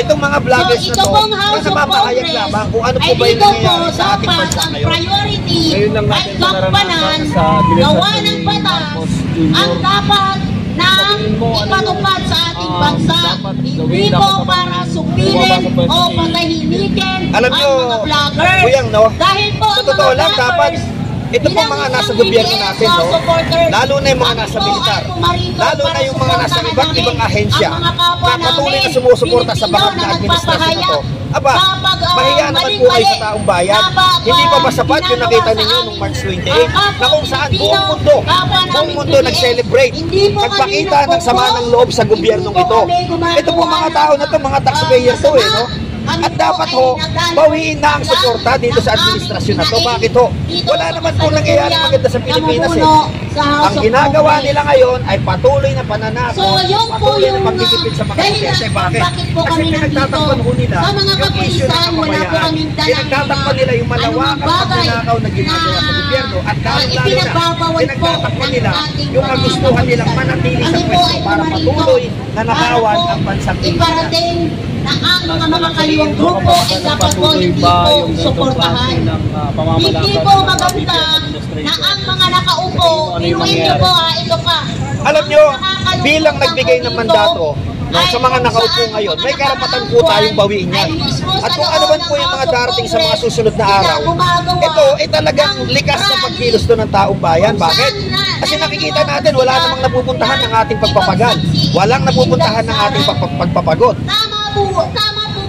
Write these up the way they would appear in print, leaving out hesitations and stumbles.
Itong mga vloggers na to, nasa mapahayag lamang kung ano po ba yung nangyayari sa ating bansa ngayon. Priority ay gampanan, gawa ng batas, ang dapat na ipatupad sa ating bansa. Hindi po para supilin o patahimikin ang mga vloggers. Dahil po sa totoo lang, dapat ito pong mga nasa gobyerno natin, no? Lalo na yung mga nasa militar, lalo na yung mga nasa iba't ibang ahensya na patuloy na sumusuporta sa bakit na administrasyon na to. Aba, mahiya naman po kayo sa taong bayan. Hindi pa ba sapat yung nakita ninyo noong March 28 na kung saan buong mundo nag-celebrate, nagpakita ng sama ng loob sa gobyernong ito. Ito po mga tao na to, mga taxpayer to no? At dapat ho, bawiin na ang suporta dito sa administrasyon na to. Bakit ho? Wala naman po nangyayari maganda sa Pilipinas Ang ginagawa nila ngayon ay patuloy na pananakot, patuloy na pagkikipit sa mga intereses. Bakit? Kasi pinagtatakpan ho nila yung issue ng kapabayaan. Pinagtatakpan nila yung malawakang pagnanakaw na ginagawa sa gobyerno. At lalo-lalo na, pinagtatakpan nila yung kagustuhan nilang manatili sa pwesto para patuloy na nakawan ang bansang Pilipinas. Na ang mga makakaliwang grupo ay dapat po hindi po suportahan. Hindi po maganda na ang mga nakaupo, pinuin nyo po ito pa. Alam nyo, bilang nagbigay ng mandato sa mga nakaupo ngayon, may karapatan po tayong bawiin yan. At kung ano man po yung mga darating sa mga susunod na araw, ito ay talagang likas na pagkilos to ng taong bayan. Bakit? Kasi nakikita natin, wala namang napupuntahan ng ating pagpapagal. Walang napupuntahan ng ating pagpapagod.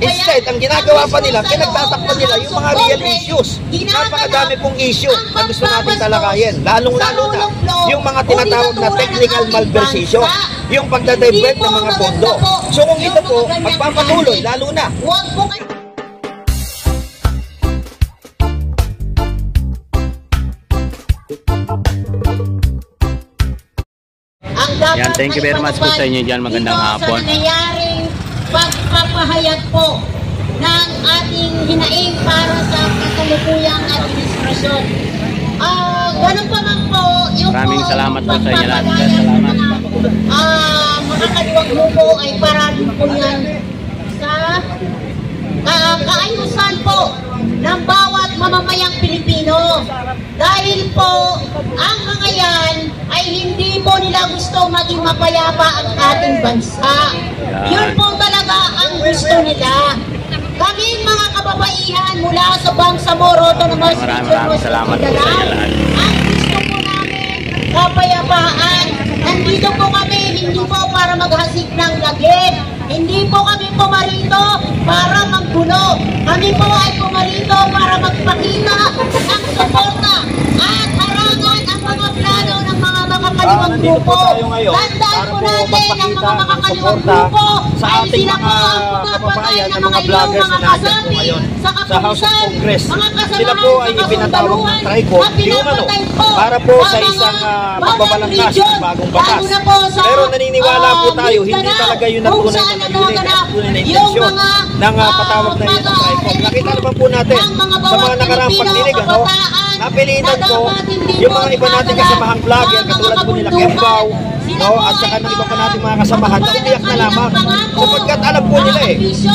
Instead, ang ginagawa pa nila, pinagtatakpan nila yung mga real issues. Napakadami pong issue na gusto natin talakayin. Lalong-lalo na yung mga tinatawag na technical malversation, yung pagdadivert ng mga pondo. So kung ito po, magpapatuloy, lalo na. Yan, thank you very much po sa inyo dyan. Magandang hapon. Pagpapahayag po ng ating hinaing para sa kasalukuyang administrasyon. Ganun pa man po, yung maraming salamat po sa inyo lahat. Salamat. Makakaliwang grupo ay para din po yan sa kaayusan po ng bawat mamamayang Pilipino. Dahil po, ang mga yan ay hindi po nila gusto maging mapayapa ang ating bansa. Yun po talaga ang gusto nila. Kaming mga kababaihan mula sa Bangsamoro, Autonomous Maraming salamat po sa inyo lahat. Ang gusto po namin, kapayapaan. Nandito po kami, hindi po para maghasik ng lagim. Hindi po kami pumarito para maggulo. Kami po ay pumarito para magpakita ng suporta at harangan ang mga plano ng mga makakaliwang grupo. Tandaan po natin ang mga makakaliwang grupo ay sila po ang pumapatay ng mga vloggers na kasapi sa kapulisan, mga kasamaan sila po ay ipinatawag ng TRICOM para po sa isang pagbabalangkas ng bagong batas. Pero naniniwala po tayo, hindi talaga yun ang tunay na layunin at tunay na intensyon ng patawag na yun ng TRICOM. Nakita naman po natin sa mga nakaraang pagdinig, napilitan po yung mga iba natin kasamahang vlogger, katulad po nila Kembaw, at saka ng iba pa natin mga kasamahan na umiyak na lamang. Sapagkat alam po nila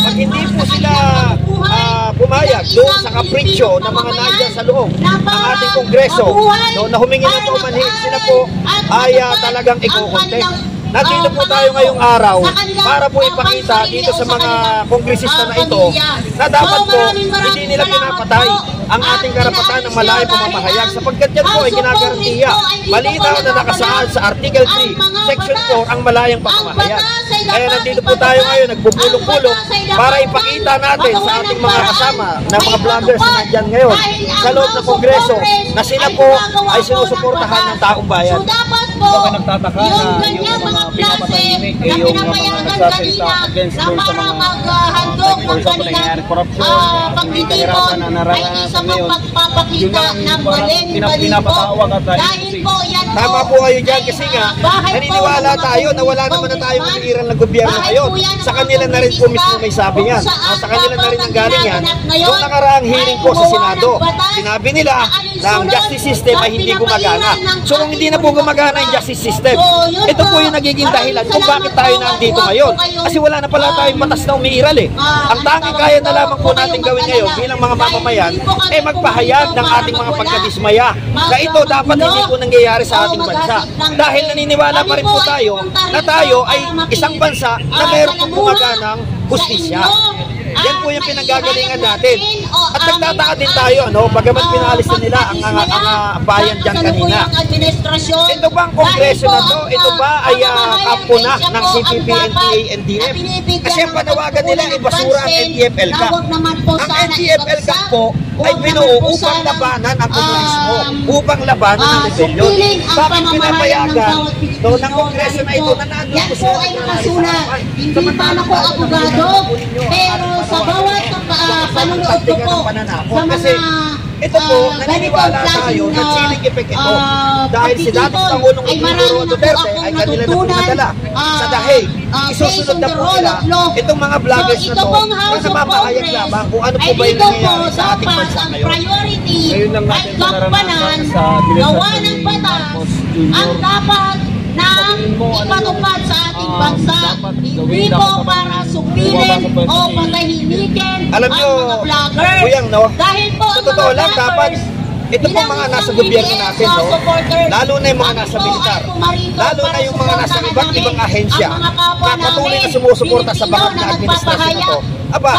pag hindi po sila pumayag doon sa kapritsyo ng mga nandiyan sa loob ng ating kongreso na humingi ng paumanhin, sila po ay talagang iko-contest. Nandito po tayo ngayong araw para po ipakita dito sa mga kongresista na ito na dapat po hindi nila pinapatay ang ating karapatan ng malayang pamamahayag, sapagkat yan po ay ginagarantiya. Malinaw na nakasaad sa Article 3, Section 4 ang malayang pamamahayag. Kaya nandito po tayo ngayon, nagbubulong-bulong para ipakita natin sa ating mga kasama na mga vloggers na nandyan ngayon sa loob ng Kongreso na sila po ay sinusuportahan ng taong bayan. Baka nagtataka na yung mga pinapatahimik ay yung mga nagsasalita against doon sa mga sectors sa nangyayari korupsyon, hindi kahirapan na naranasan ngayon. Yun ang pinapatawag at dahil po yan Tama po kayo dyan kasi nga, naniniwala tayo na wala naman na tayong umiiral ng gobyerno ngayon. Sa kanila na rin po mismo may sabi yan. Sa kanila na rin ang galing yan. Noong nakaraang hearing po sa Senado, sinabi nila na ang justice system ay hindi gumagana. So kung hindi na po gumagana yung justice system, ito po yung nagiging dahilan kung bakit tayo nandito ngayon. Kasi wala na pala tayong batas na umiiral eh. Ang tanging kaya na lamang po natin gawin ngayon bilang mga mamamayan ay magpahayag ng ating mga pagkadismaya na ito dapat hindi po nangyayari sa ating bansa. Dahil naniniwala pa rin po tayo na tayo ay isang bansa na meron pong gumaganang hustisya. Yan po yung pinanggagalingan natin. At nagtataka din tayo, no? Bagamat pinalis na nila ang bayan dyan kanina. Ito ba ang kongreso na to? Ito ba ay kampo na ng CPP, NPA, NDF? Kasi ang panawagan nila ay basura ang NTF-ELCAC. Ang NTF-ELCAC po ay binuo upang labanan ang komunismo, upang labanan ang rebellion. Bakit pinapayagan ng kongreso na ito na nandun po sila? Ay makasulat, hindi pa ako abogado, pero sa bawat panunood ko po sa mga ito po, naniniwala tayo na chilling effect ito dahil si dating Pangulong Rodrigo Duterte ay kanila na po nadala sa dahig. Isusunod na po nila itong mga vloggers na to na mapahayag lamang kung ano po ba yung nangyayari sa ating bansa ngayon. Ngayon lang natin naranasan sa gawa ng batas ang dapat na ipatupad sa ating bansa, hindi po para supilin o patahimikin alam nyo, ang mga vloggers. Kuyang, no? Dahil po sa totoo lang, dapat ito po mga nasa gobyerno natin, no? Lalo na yung mga nasa militar, lalo na yung mga nasa iba't ibang ahensya na patuloy na sumusuporta sa bangat na administrasyon na to. Aba,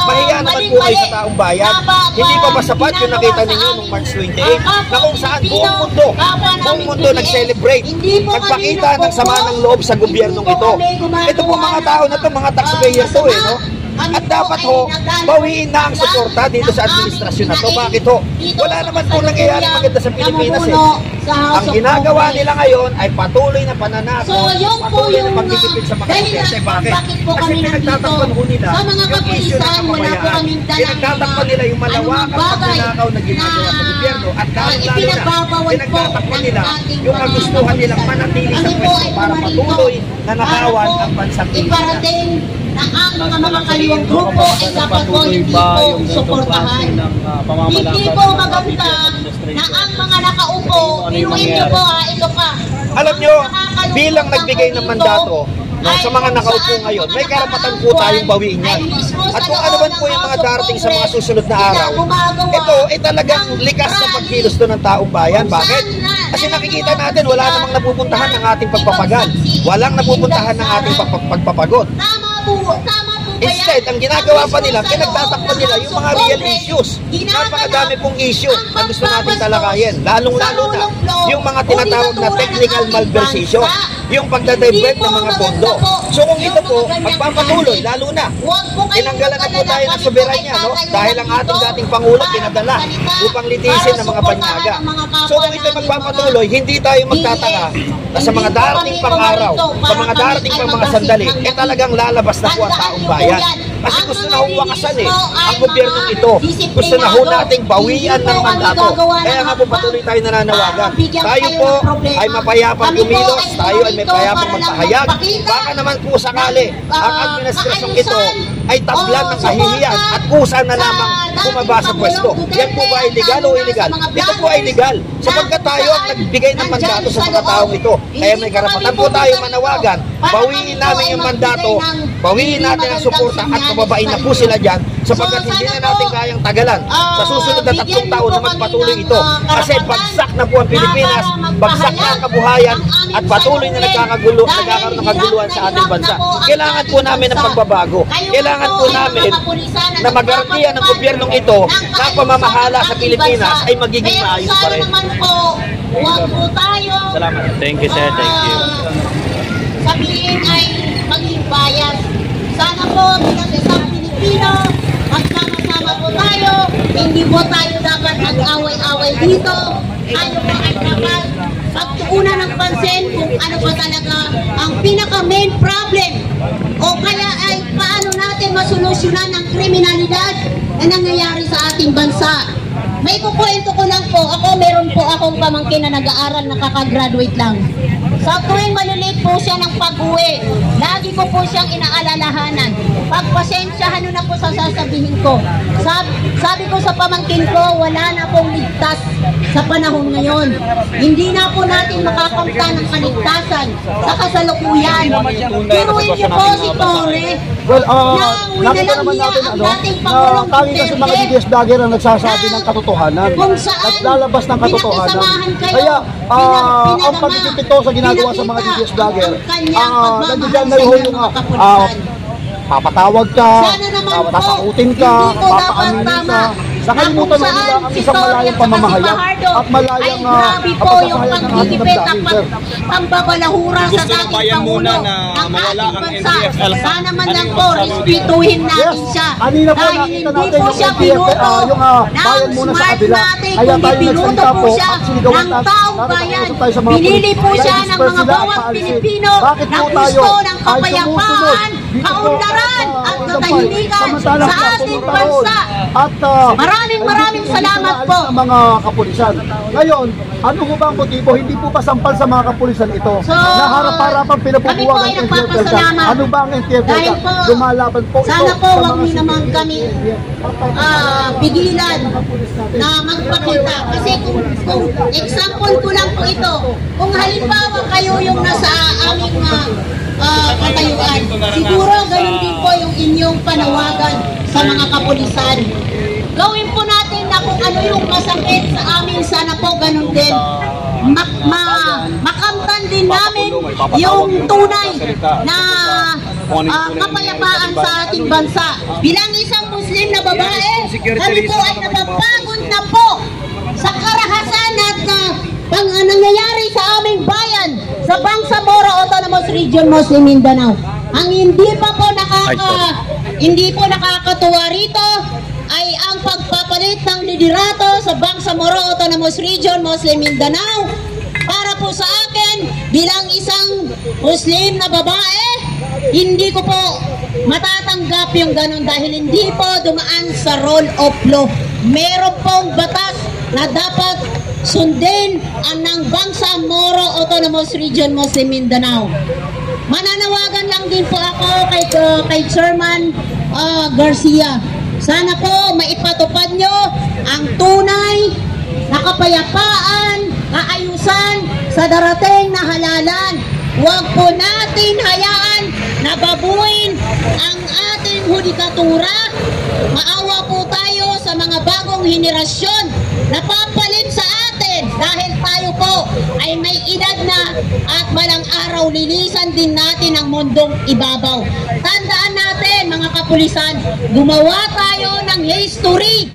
mahiya naman po kayo sa taong bayan. Hindi pa ba sapat yung nakita ninyo noong March 28 na kung saan buong mundo nag-celebrate, nagpakita ng sama ng loob sa gobyernong ito. Ito po mga tao na to, mga taxpayer to eh, no? At dapat ho, bawiin na ang suporta dito sa administrasyon na to. Bakit ho? Wala naman po nangyayari maganda sa Pilipinas eh. Ang ginagawa nila ngayon ay patuloy na pananakot, patuloy na pagkikipid sa mga interes. Bakit? Kasi pinagtatakpan ho nila yung issue ng kapabayaan. Pinagtatakpan nila yung malawakang pagnanakaw na ginagawa sa gobyerno. At lalo na, pinagtatakpan nila yung kagustuhan nilang manatili sa pwesto para patuloy na nakawan ang bansang Pilipinas. Na ang mga kaliwang grupo ay dapat po hindi po suportahan. Hindi po maganda na ang mga nakaupo, pinuin nyo po ito pa. Alam nyo, bilang nagbigay ng mandato sa mga nakaupo ngayon, may karapatan po tayong bawiin yan. At kung ano man po yung mga darating sa mga susunod na araw, ito ay talagang likas na pagkilos doon ng taong bayan. Bakit? Kasi nakikita natin wala namang napupuntahan ng ating pagpapagal. Walang napupuntahan ng ating pagpapagod. Instead, ang ginagawa pa nila, pinagtatakpan nila yung mga real issues. Napakadami pong issue na gusto natin talakayin. Lalong-lalo na yung mga tinatawag na technical malversation, yung pagdadivert ng mga pondo. So kung ito po, magpapatuloy, lalo na, tinanggalan na po tayo ng soberanya, no? Dahil ang ating dating Pangulo pinadala upang litisin ng mga banyaga. So kung ito magpapatuloy, hindi tayo magtataka na sa mga darating pang araw, sa mga darating pang mga sandali, talagang lalabas na po ang taong bayan. Kasi gusto na hong wakasan ang gobyernong ito. Gusto na ho nating bawian ng mandato. Kaya nga po patuloy tayo nananawagan. Tayo po ay mapayapang kumilos, tayo ay may payapang magpahayag. Baka naman po sakali ang administrasyong ito ay tablan ng kahihiyan at kusa na lamang bumaba sa pwesto. Yan po ba ay legal o illegal? Ito po ay legal sapagkat tayo ang nagbigay ng mandato sa mga taong ito. Kaya may karapatan po tayo manawagan, bawiin namin yung mandato, bawiin natin ang suporta at pababain na po sila dyan sapagkat hindi na natin kayang tagalan sa susunod na 3 taon na magpatuloy ito. Kasi bagsak na po ang Pilipinas, bagsak na ang kabuhayan at patuloy na nagkakaroon ng kaguluhan sa ating bansa. Kailangan po namin ng pagbabago. Kailangan po namin na magarantiya ng gobyernong ito na ang pamamahala sa Pilipinas ay magiging maayos pa rin. Huwag po tayo. Salamat. Thank you, sir. Thank you. Sabihin ay maging bias. Sana po bilang isang Pilipino, magsama-sama po tayo. Hindi po tayo dapat mag-away-away dito. Tayo po ay dapat pagtuunan ng pansin kung ano pa talaga ang pinaka-main problem. O kaya ay paano natin masolusyonan ang kriminalidad na nangyayari sa ating bansa. may kukwento ko lang po. Ako, meron po akong pamangkin na nag-aaral, nakaka-graduate lang. Sa tuwing maliliit po siya ng pag-uwi, lagi ko po siyang inaalalahanan. Pagpasensyahan nyo na po sa sasabihin ko. Sabi ko sa pamangkin ko, wala na pong ligtas sa panahon ngayon. Hindi na po natin makakamta ng kaligtasan sa kasalukuyan. Piruin niyo po si Tore na winalang niya ang dating Pangulong Duterte. Kasi mga DDS vlogger ang nagsasabi ng katotohanan. Kung saan naglalabas ng katotohanan. Kayo, Kaya ang pagpipito sa ginagawa sa mga DDS vlogger, nandiyan na yung papatawag ka, papasakutin ka, papaaminin ka. Nakalimutan na nila ang isang malayang pamamahayag at malayang pagkasahayag ng ating damdamin. Ang babalahura sa dating Pangulo ng ating bansa. Sana man lang po, respetuhin natin siya. Dahil hindi po siya binuto ng Smartmatic, kundi binuto po siya ng taong bayan. Pinili po siya ng mga bawat Pilipino na gusto ng kapayapaan, kaunlaran at katahimikan sa ating bansa. At Maraming salamat po. Sa mga kapulisan. Ngayon, ano ho ba ang motibo? Hindi po ba sampal sa mga kapulisan ito? So, na harap-harapang pinapupuwag ang NTF-ELCA. Ano ba ang NTF-ELCA? Lumalaban po ito. Sana po wag niyo naman kami pigilan na magpakita. Kasi kung example ko lang po ito, kung halimbawa kayo yung nasa aming katayuan, siguro ganun din po yung inyong panawagan sa mga kapulisan. Gawin po natin na kung ano yung masakit sa amin, sana po ganun din. Makamtan din namin yung tunay na kapayapaan sa ating bansa. Bilang isang Muslim na babae, kami po ay napapagod na po sa karahasan at nangyayari sa aming bayan sa Bangsamoro Autonomous Region, Muslim Mindanao. Ang hindi po nakakatuwa rito ay ang pagpapalit ng liderato sa Bangsamoro Autonomous Region, Muslim Mindanao. Para po sa akin, bilang isang Muslim na babae, hindi ko po matatanggap yung ganun dahil hindi po dumaan sa rule of law. Meron pong batas na dapat sundin ang ng Bangsamoro Autonomous Region, Muslim Mindanao. Mananawagan lang din po ako kay Chairman Garcia. Sana po maipatupad nyo ang tunay na kapayapaan, kaayusan sa darating na halalan. Huwag po natin hayaan na babuin ang ating hudikatura. Maawa po tayo sa mga bagong henerasyon na papalit sa atin dahil tayo po ay may edad na at balang araw lilisan din natin ang mundong ibabaw. Tandaan natin mga kapulisan, gumawa tayo ng history.